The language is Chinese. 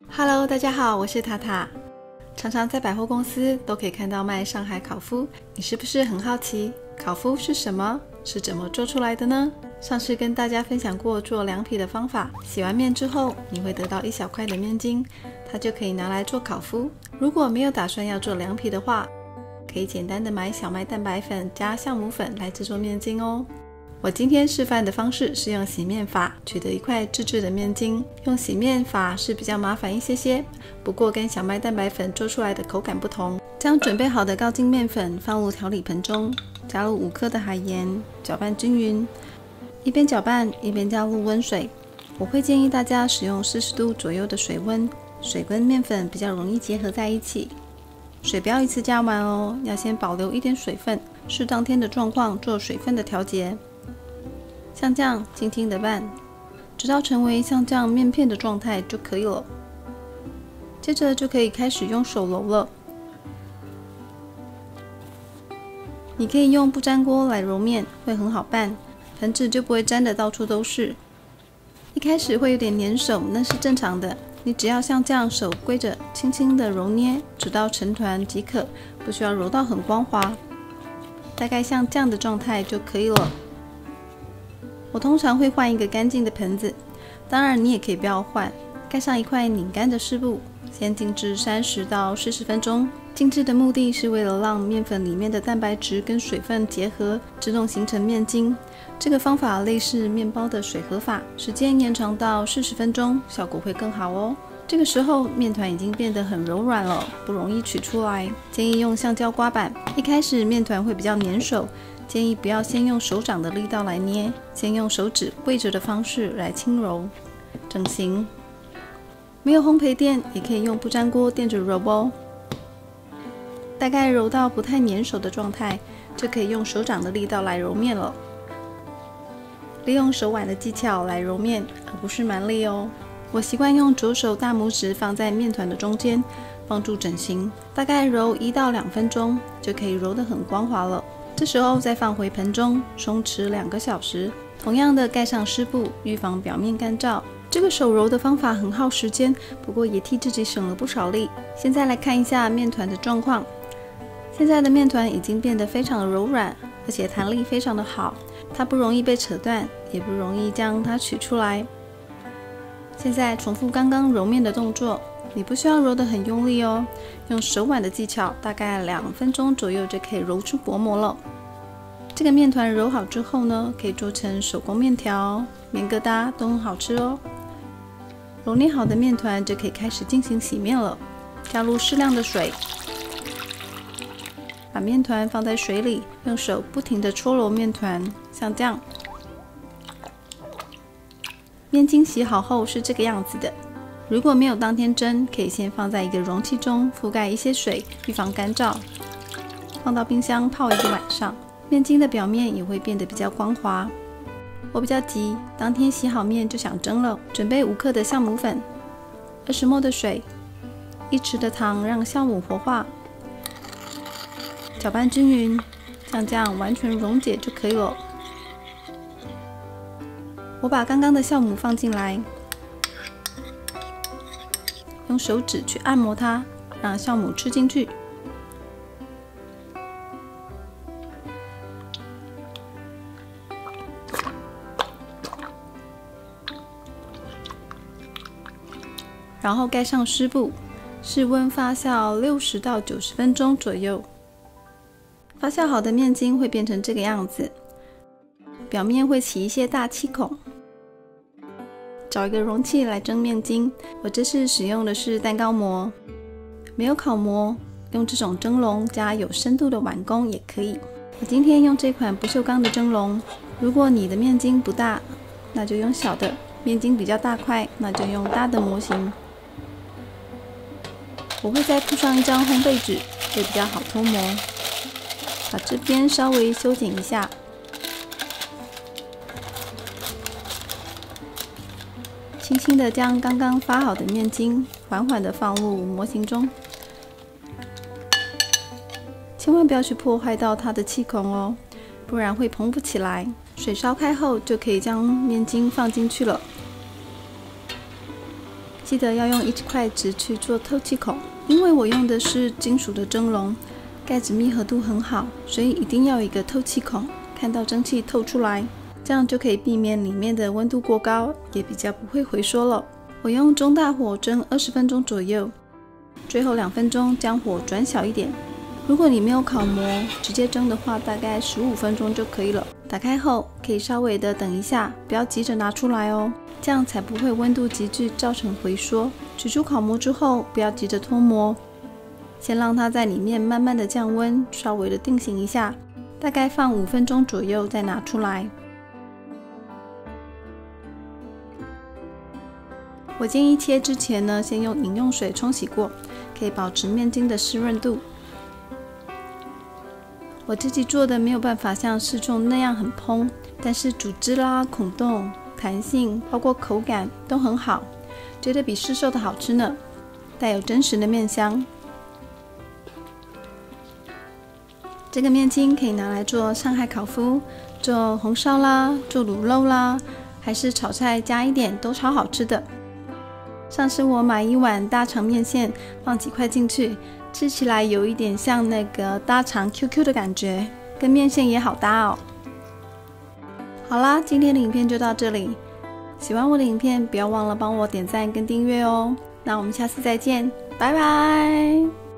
Hello， 大家好，我是塔塔。常常在百货公司都可以看到卖上海烤麸，你是不是很好奇烤麸是什么？是怎么做出来的呢？上次跟大家分享过做凉皮的方法，洗完面之后你会得到一小块的面筋，它就可以拿来做烤麸。如果没有打算要做凉皮的话，可以简单的买小麦蛋白粉加酵母粉来制作面筋哦。我今天示范的方式是用洗面法取得一块自制的面筋，用洗面法是比较麻烦一些，不过跟小麦蛋白粉做出来的口感不同。将准备好的高筋面粉放入调理盆中，加入5克的海盐，搅拌均匀，一边搅拌一边加入温水。我会建议大家使用40度左右的水温，水跟面粉比较容易结合在一起。水不要一次加完哦，要先保留一点水分，视当天的状况做水分的调节。像这样轻轻的拌，直到成为像这样面片的状态就可以了。接着就可以开始用手揉了。你可以用不粘锅来揉面，会很好拌，盆子就不会粘得到处都是。一开始会有点粘手，那是正常的，你只要像这样手归着轻轻的揉捏，直到成团即可，不需要揉到很光滑。大概像这样的状态就可以了。我通常会换一个干净的盆子，当然你也可以不要换，盖上一块拧干的湿布，先静置30到40分钟。静置的目的是为了让面粉里面的蛋白质跟水分结合，自动形成面筋。这个方法类似面包的水合法，时间延长到40分钟，效果会更好哦。这个时候面团已经变得很柔软了，不容易取出来，建议用橡胶刮板。一开始面团会比较粘手，建议不要先用手掌的力道来捏，先用手指跪着的方式来轻揉整形。没有烘焙垫也可以用不粘锅垫着揉哦。大概揉到不太粘手的状态，就可以用手掌的力道来揉面了。利用手腕的技巧来揉面，而不是蛮力哦。我习惯用左手大拇指放在面团的中间，帮助整形。大概揉1到2分钟，就可以揉得很光滑了。这时候再放回盆中，松弛2个小时。同样的盖上湿布，预防表面干燥。这个手揉的方法很耗时间，不过也替自己省了不少力。现在来看一下面团的状况。现在的面团已经变得非常的柔软，而且弹力非常的好，它不容易被扯断，也不容易将它取出来。现在重复刚刚揉面的动作，你不需要揉得很用力哦，用手腕的技巧，大概2分钟左右就可以揉出薄膜了。这个面团揉好之后呢，可以做成手工面条、面疙瘩都很好吃哦。揉捏好的面团就可以开始进行洗面了，加入适量的水，把面团放在水里，用手不停地搓揉面团，像这样。面筋洗好后是这个样子的。如果没有当天蒸，可以先放在一个容器中，覆盖一些水，预防干燥，放到冰箱泡1个晚上，面筋的表面也会变得比较光滑。我比较急，当天洗好面就想蒸了，准备5克的酵母粉，20ml的水，1匙的糖让酵母活化，搅拌均匀，像这样完全溶解就可以了。我把刚刚的酵母放进来，用手指去按摩它，让酵母吃进去。然后盖上湿布，室温发酵60到90分钟左右。发酵好的面筋会变成这个样子，表面会起一些大气孔。找一个容器来蒸面筋，我这次使用的是蛋糕模，没有烤模，用这种蒸笼加有深度的碗公也可以。我今天用这款不锈钢的蒸笼，如果你的面筋不大，那就用小的；面筋比较大块，那就用大的模型。我会再铺上一张烘焙纸，会比较好脱模。把这边稍微修剪一下，轻轻地将刚刚发好的面筋缓缓地放入模型中，千万不要去破坏到它的气孔哦，不然会蓬不起来。水烧开后就可以将面筋放进去了。记得要用一块纸去做透气孔，因为我用的是金属的蒸笼，盖子密合度很好，所以一定要有一个透气孔，看到蒸汽透出来，这样就可以避免里面的温度过高，也比较不会回缩了。我用中大火蒸20分钟左右，最后2分钟将火转小一点。如果你没有烤模，直接蒸的话，大概15分钟就可以了。打开后可以稍微的等一下，不要急着拿出来哦，这样才不会温度急剧造成回缩。取出烤模之后，不要急着脱模，先让它在里面慢慢的降温，稍微的定型一下，大概放5分钟左右再拿出来。我建议切之前呢，先用饮用水冲洗过，可以保持面筋的湿润度。我自己做的没有办法像市售那样很蓬，但是组织啦、孔洞、弹性，包括口感都很好，觉得比市售的好吃呢，带有真实的面香。这个面筋可以拿来做上海烤麸、做红烧啦、做卤肉啦，还是炒菜加一点都超好吃的。上次我买一碗大肠面线，放几块进去，吃起来有一点像那个大肠 QQ 的感觉，跟面线也好搭哦。好啦，今天的影片就到这里，喜欢我的影片不要忘了帮我点赞跟订阅哦。那我们下次再见，拜拜。